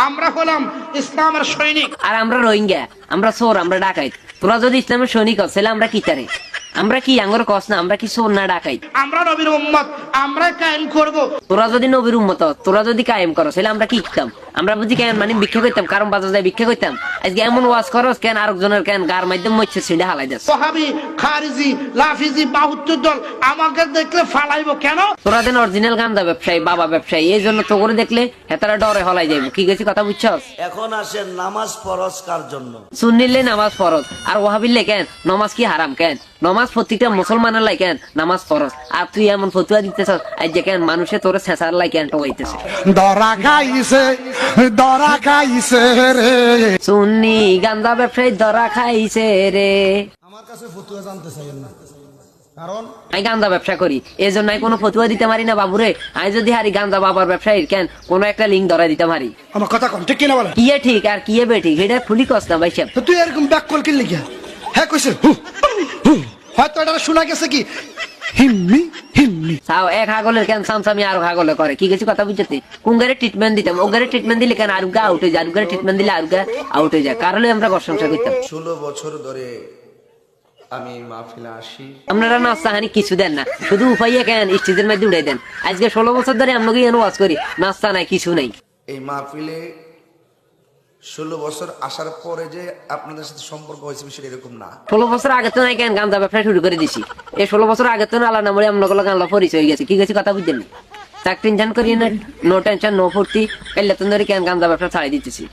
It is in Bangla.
আমরা হলাম ইসলামের সৈনিক। আর আমরা রোহিঙ্গা, আমরা চোর, আমরা ডাকাইত। তোরা যদি ইসলামের সৈনিক হস তাহলে আমরা কি তারে? আমরা কি আঙ্গুর কস না? আমরা কি চোর না ডাকাইত? আমরা নবীর উম্মত, আমরা কায়েম করব। তোরা যদি নবীর উম্মত, তোরা যদি কায়েম করো তাহলে আমরা কি করতাম? আমরা বুঝি কেন মানে ভিক্ষা করতাম, কারণ বাজার যায় ভিক্ষা করতাম। আজকে এমন ওয়াজ করস কেন আরেকজনের কেন গার মাধ্যমে মরছে ছিঁড়ে হালাই যাচ্ছে। ওয়াহাবি, খারিজি, লাফিজি, বাহুত্তর দল আমাকে দেখলে ফালাইবো কেন? তোরা দেন অরিজিনাল গান্দা ব্যবসায়ী, বাবা ব্যবসায়ী, এই জন্য তো করে দেখলে হেতারা ডরে হলাই যাইব। কি গেছি কথা বুঝছস? এখন আসেন নামাজ ফরজ কার জন্য? সুন্নিলে নামাজ ফরজ, আর ওয়াহাবিলে কেন নামাজ কি হারাম? কেন নামাজ প্রত্যেকটা মুসলমানের লাই কেন নামাজ ফরজ? আর তুই এমন ফতুয়া দিতেছস আজ যে কেন মানুষে তোর ছেঁচার লাই কেন টোয়াইতেছে। ধরা খাইছে রে সুন্নি গান্দা ব্যবসায়ী ধরা খাইছে রে। আমার কাছে ফতুয়া জানতে চাইেন না, কারণ আমি গান্দা ব্যবসা করি, এই জন্য আমি কোনো ফতুয়া দিতে পারি না বাবুরে। আমি যদি হারি গান্দা বাবার ব্যবসায়ীর কেন কোনো একটা লিঙ্ক ধরা দিতে পারি। আমার কথা কম ঠিক কিনা বলেন? কিয়ে ঠিক আর কিয়ে বেঠিক এটা খুলি কস না ভাই সাহেব। তো তুই এরকম ব্যাক কল কিনলি গিয়া? হ্যাঁ কইছে হয়তো এটা শোনা গেছে কি হিম্মি হিম্মি সাও এক হাগলের কেন সামসামি আর হাগলে করে। কি গেছি কথা বুঝতে? কুঙ্গারে ট্রিটমেন্ট দিতাম, ওগারে ট্রিটমেন্ট দিলে কেন আরুগা আউট হয়ে যায়, আরুগারে ট্রিটমেন্ট দিলে আরুগা আউট হয়ে যায়। কারণে আমরা প্রশংসা করতাম। 16 বছর ধরে আমি মাহফিলে আসি। আপনারা নাস্তা হানি কিছু দেন না, শুধু উপাইয়ে কেন স্টেজের মধ্যে উড়াই দেন। আজকে 16 বছর ধরে আপনাকে এনে ওয়াজ করি, নাস্তা নাই কিছু নাই। এই মাহফিলে 16 বছর আসার পরে যে আপনাদের সাথে সম্পর্ক হয়েছে বিষয়টা এরকম না। 16 বছর আগে তো নাই কেন গান্দা ব্যবসা শুরু করে দিছি। এই 16 বছর আগে তো আল্লাহ নামে আপনাগুলো গানলা পরিচয় হয়ে গেছে। কি গেছি কথা বুঝছেন? চাক টেনশন করিয়ে না, নো টেনশন নো ফুর্তি, কাইলে তো ধরে কেন গান্দা ব্যবসা ছাড়াই দিতেছি।